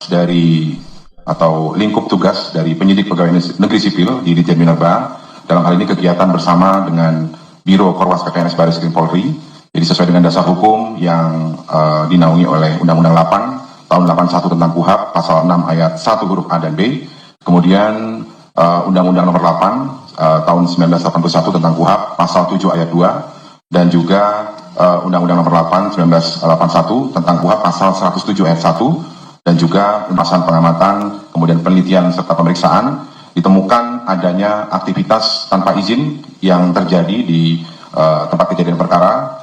dari atau lingkup tugas dari penyidik pegawai negeri sipil di Ditjen Minerba, dalam hal ini kegiatan bersama dengan Biro Korwas KKNS Barreskrim Polri. Jadi sesuai dengan dasar hukum yang dinaungi oleh Undang-Undang 8 tahun 81 tentang KUHP pasal 6 ayat 1 huruf A dan B, kemudian Undang-Undang nomor 8 tahun 1981 tentang KUHP pasal 7 ayat 2, dan juga Undang-Undang nomor 8 1981 tentang KUHP pasal 107 ayat 1, dan juga pembahasan pengamatan, kemudian penelitian serta pemeriksaan, ditemukan adanya aktivitas tanpa izin yang terjadi di tempat kejadian perkara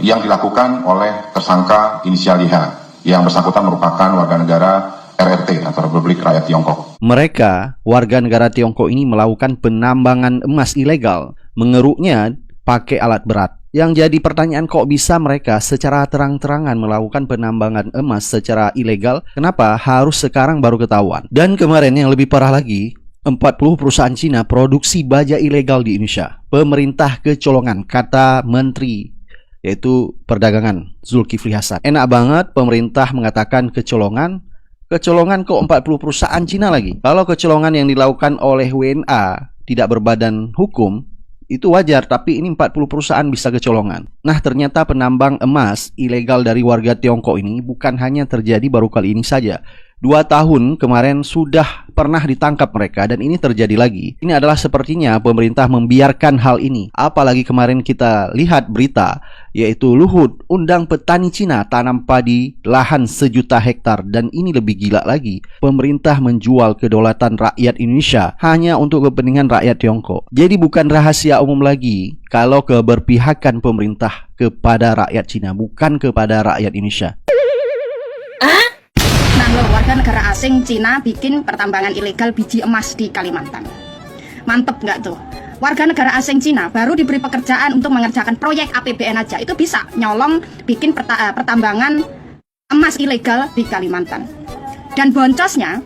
yang dilakukan oleh tersangka inisial YH yang bersangkutan merupakan warga negara RRT atau Republik Rakyat Tiongkok. Mereka, warga negara Tiongkok ini melakukan penambangan emas ilegal, mengeruknya pakai alat berat. Yang jadi pertanyaan, kok bisa mereka secara terang-terangan melakukan penambangan emas secara ilegal? Kenapa harus sekarang baru ketahuan? Dan kemarin yang lebih parah lagi, 40 perusahaan Cina produksi baja ilegal di Indonesia. Pemerintah kecolongan, kata Menteri yaitu Perdagangan Zulkifli Hasan. Enak banget pemerintah mengatakan kecolongan. Kecolongan kok 40 perusahaan Cina lagi. Kalau kecolongan yang dilakukan oleh WNA tidak berbadan hukum, itu wajar, tapi ini 40 perusahaan bisa kecolongan. Nah, ternyata penambang emas ilegal dari warga Tiongkok ini bukan hanya terjadi baru kali ini saja. 2 tahun kemarin sudah pernah ditangkap mereka, dan ini terjadi lagi. Ini adalah sepertinya pemerintah membiarkan hal ini. Apalagi kemarin kita lihat berita, yaitu Luhut undang petani Cina tanam padi lahan 1 juta hektar. Dan ini lebih gila lagi, pemerintah menjual kedaulatan rakyat Indonesia hanya untuk kepentingan rakyat Tiongkok. Jadi bukan rahasia umum lagi kalau keberpihakan pemerintah kepada rakyat Cina, bukan kepada rakyat Indonesia. Warga negara asing Cina bikin pertambangan ilegal biji emas di Kalimantan. Mantep nggak tuh? Warga negara asing Cina baru diberi pekerjaan untuk mengerjakan proyek APBN aja, itu bisa nyolong bikin pertambangan emas ilegal di Kalimantan. Dan boncosnya,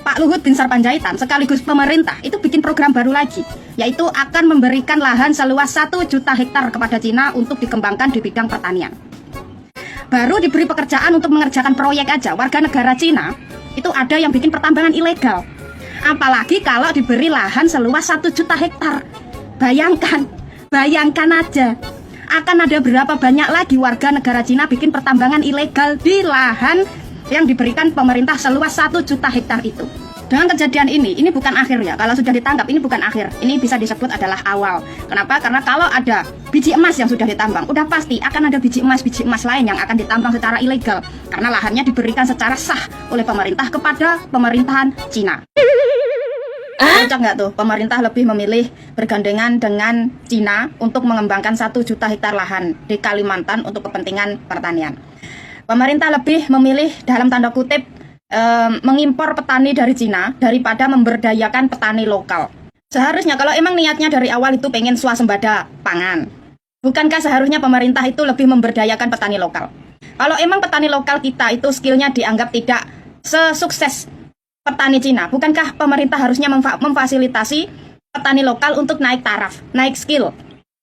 Pak Luhut bin Sarpanjaitan sekaligus pemerintah itu bikin program baru lagi, yaitu akan memberikan lahan seluas 1 juta hektar kepada Cina untuk dikembangkan di bidang pertanian. Baru diberi pekerjaan untuk mengerjakan proyek aja, warga negara Cina itu ada yang bikin pertambangan ilegal. Apalagi kalau diberi lahan seluas 1 juta hektar. Bayangkan aja, akan ada berapa banyak lagi warga negara Cina bikin pertambangan ilegal di lahan yang diberikan pemerintah seluas 1 juta hektar itu. Dengan kejadian ini bukan akhir ya. Kalau sudah ditangkap, ini bukan akhir. Ini bisa disebut adalah awal. Kenapa? Karena kalau ada biji emas yang sudah ditambang, udah pasti akan ada biji emas lain yang akan ditambang secara ilegal. Karena lahannya diberikan secara sah oleh pemerintah kepada pemerintahan Cina. Cocok nggak tuh? Pemerintah lebih memilih bergandengan dengan Cina untuk mengembangkan 1 juta hektar lahan di Kalimantan untuk kepentingan pertanian. Pemerintah lebih memilih dalam tanda kutip mengimpor petani dari Cina daripada memberdayakan petani lokal. Seharusnya kalau emang niatnya dari awal itu pengen swasembada pangan, bukankah seharusnya pemerintah itu lebih memberdayakan petani lokal? Kalau emang petani lokal kita itu skillnya dianggap tidak sesukses petani Cina, bukankah pemerintah harusnya memfasilitasi petani lokal untuk naik taraf, naik skill,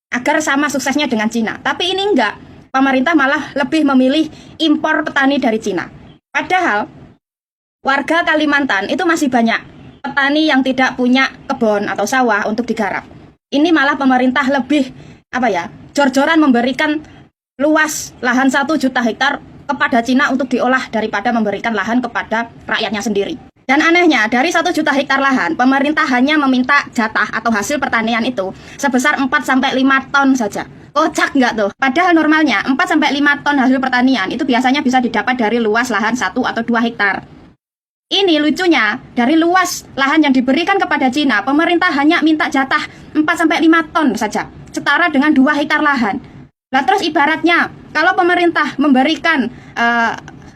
agar sama suksesnya dengan Cina? Tapi ini enggak, pemerintah malah lebih memilih impor petani dari Cina. Padahal warga Kalimantan itu masih banyak petani yang tidak punya kebun atau sawah untuk digarap. Ini malah pemerintah lebih jor-joran memberikan luas lahan 1 juta hektar kepada Cina untuk diolah daripada memberikan lahan kepada rakyatnya sendiri. Dan anehnya, dari 1 juta hektar lahan, pemerintah hanya meminta jatah atau hasil pertanian itu sebesar 4-5 ton saja. Kocak nggak tuh? Padahal normalnya 4-5 ton hasil pertanian itu biasanya bisa didapat dari luas lahan 1 atau 2 hektar. Ini lucunya, dari luas lahan yang diberikan kepada Cina, pemerintah hanya minta jatah 4-5 ton saja, setara dengan 2 hektar lahan. Nah terus ibaratnya, kalau pemerintah memberikan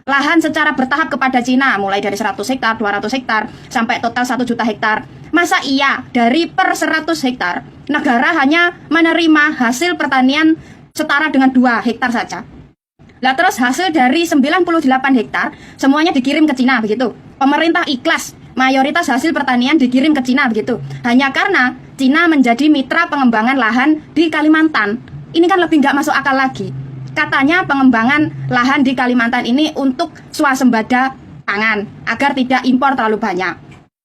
lahan secara bertahap kepada Cina, mulai dari 100 hektar, 200 hektar, sampai total 1 juta hektar, masa iya dari per 100 hektar, negara hanya menerima hasil pertanian setara dengan 2 hektar saja? Lah terus hasil dari 98 hektar semuanya dikirim ke Cina begitu. Pemerintah ikhlas mayoritas hasil pertanian dikirim ke Cina begitu. Hanya karena Cina menjadi mitra pengembangan lahan di Kalimantan. Ini kan lebih nggak masuk akal lagi. Katanya pengembangan lahan di Kalimantan ini untuk swasembada pangan agar tidak impor terlalu banyak.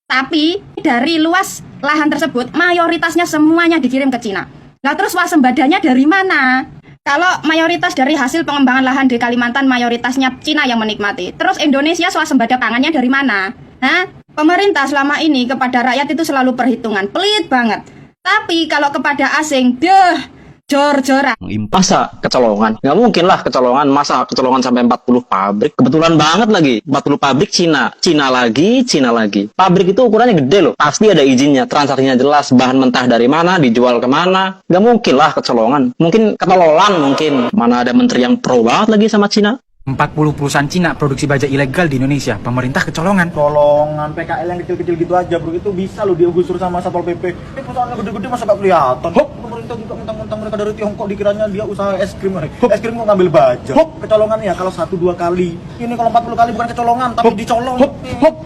Tapi dari luas lahan tersebut mayoritasnya semuanya dikirim ke Cina. Nah terus swasembadanya dari mana? Kalau mayoritas dari hasil pengembangan lahan di Kalimantan mayoritasnya Cina yang menikmati. Terus Indonesia swasembada pangannya dari mana? Hah? Pemerintah selama ini kepada rakyat itu selalu perhitungan, pelit banget. Tapi kalau kepada asing, jor-joran. Masa kecolongan? Nggak mungkin lah kecolongan. Masa kecolongan sampai 40 pabrik? Kebetulan banget lagi. 40 pabrik Cina. Cina lagi. Pabrik itu ukurannya gede loh. Pasti ada izinnya. Transaksinya jelas. Bahan mentah dari mana, dijual kemana. Nggak mungkin lah kecolongan. Mungkin ketololan mungkin. Mana ada menteri yang pro banget lagi sama Cina. 40 perusahaan Cina produksi baja ilegal di Indonesia. Pemerintah kecolongan. Colongan PKL yang kecil-kecil gitu aja bro, itu bisa loh digusur sama Satpol PP. Ini perusahaan gede-gede masa gak kelihatan. Hop, pemerintah juga mentang-mentang mereka dari Tiongkok dikiranya dia usaha es krim. Es krim kok ngambil baja. Hop, kecolongan ya kalau 1-2 kali. Ini kalau 40 kali bukan kecolongan tapi dicolong. Hop.